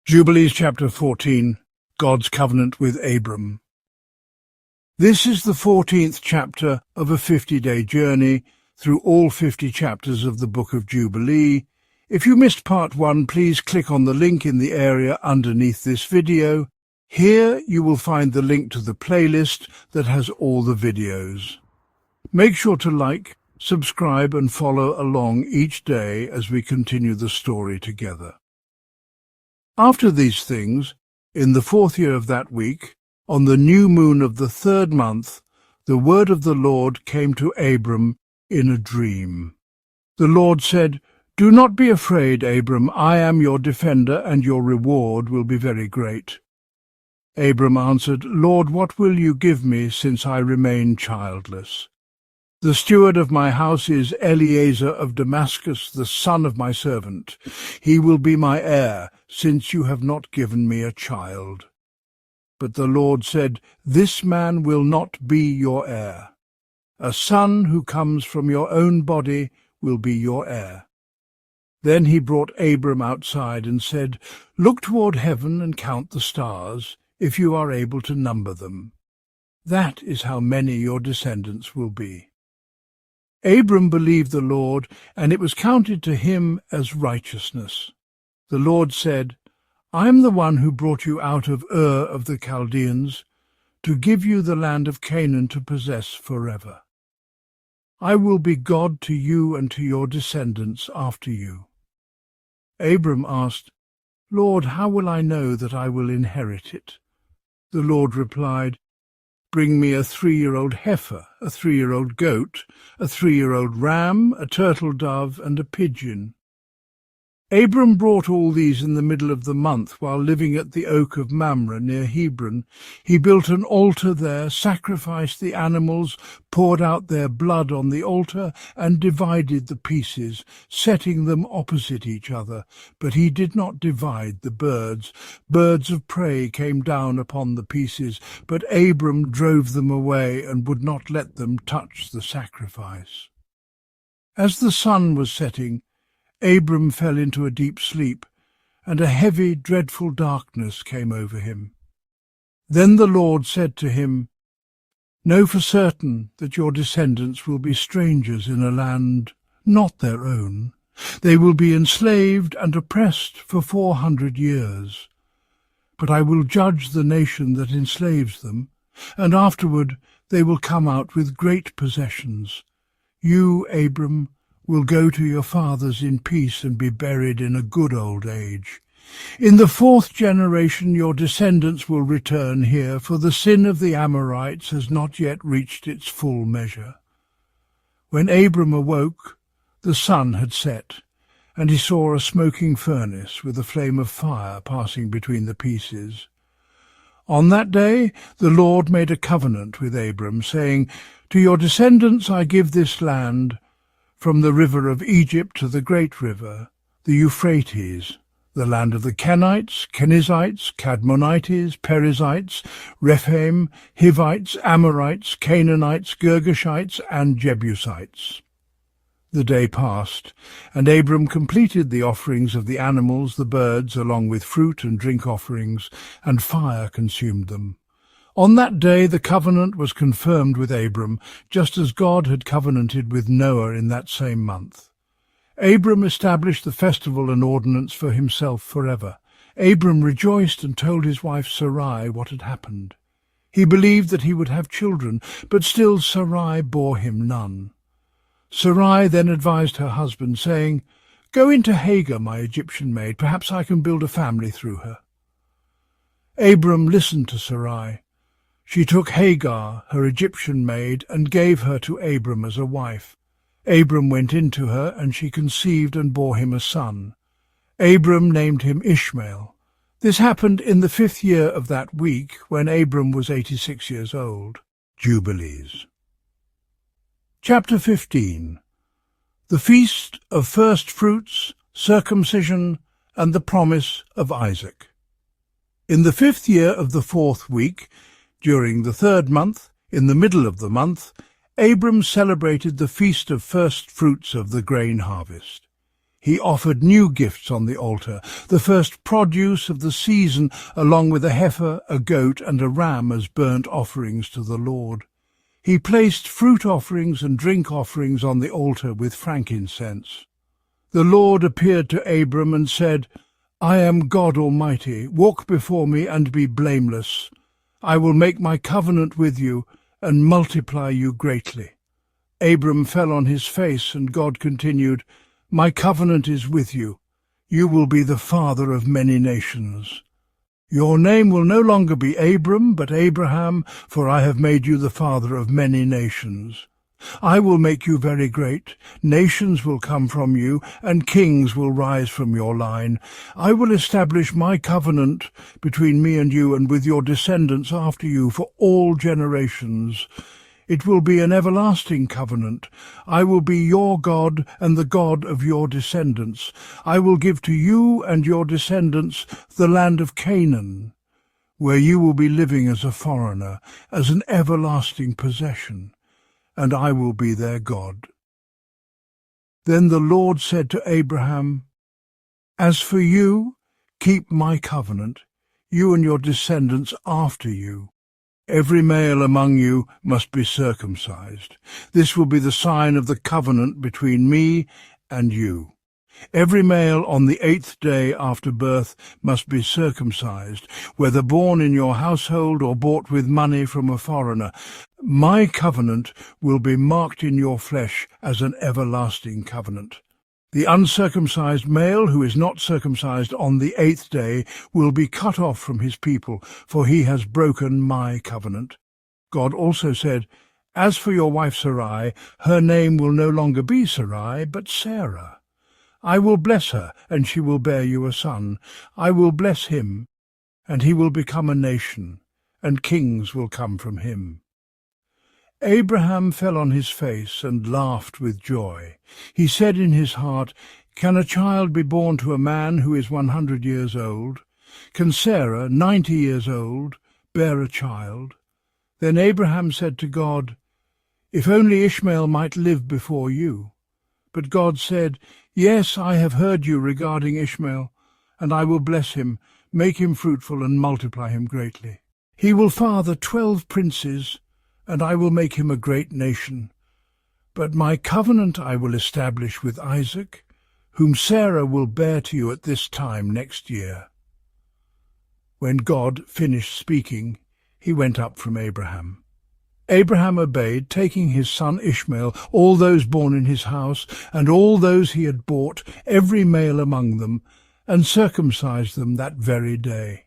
Jubilees chapter 14, God's covenant with Abram. This is the 14th chapter of a 50-day journey through all 50 chapters of the book of Jubilee. If you missed part 1, please click on the link in the area underneath this video. Here you will find the link to the playlist that has all the videos. Make sure to like, subscribe and follow along each day as we continue the story together. After these things, in the 4th year of that week, on the new moon of the 3rd month, the word of the Lord came to Abram in a dream. The Lord said, "Do not be afraid, Abram. I am your defender, and your reward will be very great." Abram answered, "Lord, what will you give me, since I remain childless? The steward of my house is Eliezer of Damascus, the son of my servant. He will be my heir, since you have not given me a child." But the Lord said, "This man will not be your heir. A son who comes from your own body will be your heir." Then he brought Abram outside and said, "Look toward heaven and count the stars, if you are able to number them. That is how many your descendants will be." Abram believed the Lord, and it was counted to him as righteousness. The Lord said, "I am the one who brought you out of Ur of the Chaldeans, to give you the land of Canaan to possess forever. I will be God to you and to your descendants after you." Abram asked, "Lord, how will I know that I will inherit it?" The Lord replied, "Bring me a 3-year-old heifer, a 3-year-old goat, a 3-year-old ram, a turtle dove, and a pigeon." Abram brought all these in the middle of the month while living at the oak of Mamre near Hebron. He built an altar there, sacrificed the animals, poured out their blood on the altar, and divided the pieces, setting them opposite each other. But he did not divide the birds. Birds of prey came down upon the pieces, but Abram drove them away and would not let them touch the sacrifice. As the sun was setting, Abram fell into a deep sleep, and a heavy, dreadful darkness came over him. Then the Lord said to him, "Know for certain that your descendants will be strangers in a land not their own. They will be enslaved and oppressed for 400 years. But I will judge the nation that enslaves them, and afterward they will come out with great possessions. You, Abram, will go to your fathers in peace and be buried in a good old age. In the 4th generation your descendants will return here, for the sin of the Amorites has not yet reached its full measure." When Abram awoke, the sun had set, and he saw a smoking furnace with a flame of fire passing between the pieces. On that day the Lord made a covenant with Abram, saying, "To your descendants I give this land, from the river of Egypt to the great river, the Euphrates, the land of the Kenites, Kenizzites, Cadmonites, Perizzites, Rephaim, Hivites, Amorites, Canaanites, Girgashites, and Jebusites." The day passed, and Abram completed the offerings of the animals, the birds, along with fruit and drink offerings, and fire consumed them. On that day the covenant was confirmed with Abram, just as God had covenanted with Noah in that same month. Abram established the festival and ordinance for himself forever. Abram rejoiced and told his wife Sarai what had happened. He believed that he would have children, but still Sarai bore him none. Sarai then advised her husband, saying, "Go into Hagar, my Egyptian maid. Perhaps I can build a family through her." Abram listened to Sarai. She took Hagar, her Egyptian maid, and gave her to Abram as a wife. Abram went in to her, and she conceived and bore him a son. Abram named him Ishmael. This happened in the 5th year of that week, when Abram was 86 years old. Jubilees. Chapter 15. The Feast of First Fruits, Circumcision, and the Promise of Isaac. In the 5th year of the 4th week, during the 3rd month, in the middle of the month, Abram celebrated the feast of first fruits of the grain harvest. He offered new gifts on the altar, the first produce of the season, along with a heifer, a goat, and a ram as burnt offerings to the Lord. He placed fruit offerings and drink offerings on the altar with frankincense. The Lord appeared to Abram and said, "I am God Almighty. Walk before me and be blameless. I will make my covenant with you and multiply you greatly." Abram fell on his face, and God continued, "My covenant is with you. You will be the father of many nations. Your name will no longer be Abram, but Abraham, for I have made you the father of many nations. I will make you very great. Nations will come from you, and kings will rise from your line. I will establish my covenant between me and you and with your descendants after you for all generations. It will be an everlasting covenant. I will be your God and the God of your descendants. I will give to you and your descendants the land of Canaan, where you will be living as a foreigner, as an everlasting possession, and I will be their God." Then the Lord said to Abraham, "As for you, keep my covenant, you and your descendants after you. Every male among you must be circumcised. This will be the sign of the covenant between me and you. Every male on the 8th day after birth must be circumcised, whether born in your household or bought with money from a foreigner. My covenant will be marked in your flesh as an everlasting covenant. The uncircumcised male who is not circumcised on the 8th day will be cut off from his people, for he has broken my covenant." God also said, "As for your wife Sarai, her name will no longer be Sarai, but Sarah. I will bless her, and she will bear you a son. I will bless him, and he will become a nation, and kings will come from him." Abraham fell on his face and laughed with joy. He said in his heart, "Can a child be born to a man who is 100 years old? Can Sarah, 90 years old, bear a child?" Then Abraham said to God, "If only Ishmael might live before you." But God said, "Yes, I have heard you regarding Ishmael, and I will bless him, make him fruitful, and multiply him greatly. He will father 12 princes, and I will make him a great nation. But my covenant I will establish with Isaac, whom Sarah will bear to you at this time next year." When God finished speaking, he went up from Abraham. Abraham obeyed, taking his son Ishmael, all those born in his house, and all those he had bought, every male among them, and circumcised them that very day.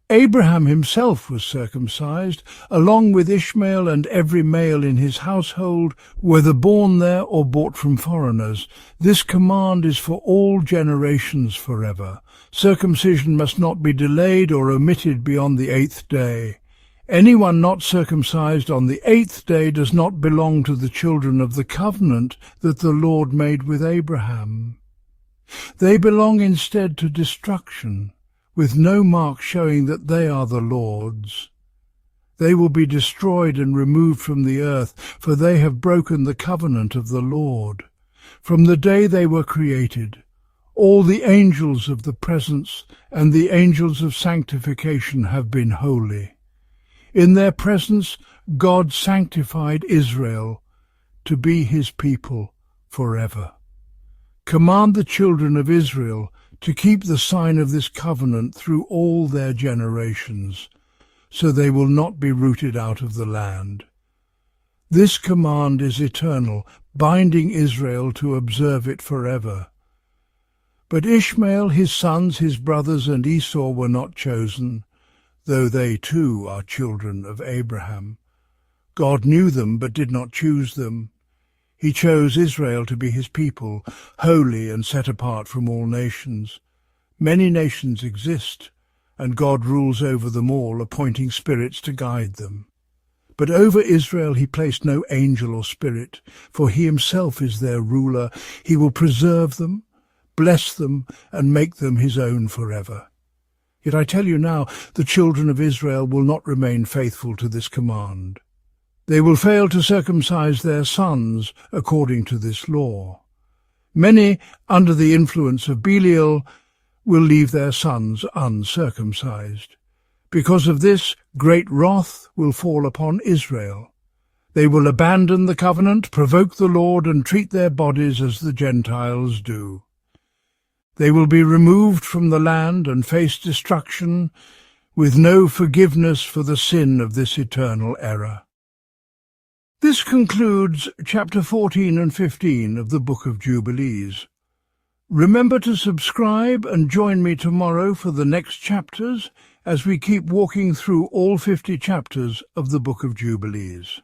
Abraham himself was circumcised, along with Ishmael and every male in his household, whether born there or bought from foreigners. This command is for all generations forever. Circumcision must not be delayed or omitted beyond the 8th day. Anyone not circumcised on the 8th day does not belong to the children of the covenant that the Lord made with Abraham. They belong instead to destruction, with no mark showing that they are the Lord's. They will be destroyed and removed from the earth, for they have broken the covenant of the Lord. From the day they were created, all the angels of the presence and the angels of sanctification have been holy. In their presence God sanctified Israel to be his people forever. Command the children of Israel to keep the sign of this covenant through all their generations, so they will not be rooted out of the land. This command is eternal, binding Israel to observe it forever. But Ishmael, his sons, his brothers, and Esau were not chosen, though they too are children of Abraham. God knew them, but did not choose them. He chose Israel to be his people, holy and set apart from all nations. Many nations exist, and God rules over them all, appointing spirits to guide them. But over Israel he placed no angel or spirit, for he himself is their ruler. He will preserve them, bless them, and make them his own forever. Yet I tell you now, the children of Israel will not remain faithful to this command. They will fail to circumcise their sons according to this law. Many, under the influence of Belial, will leave their sons uncircumcised. Because of this, great wrath will fall upon Israel. They will abandon the covenant, provoke the Lord, and treat their bodies as the Gentiles do. They will be removed from the land and face destruction, with no forgiveness for the sin of this eternal error. This concludes chapter 14 and 15 of the Book of Jubilees. Remember to subscribe and join me tomorrow for the next chapters as we keep walking through all 50 chapters of the Book of Jubilees.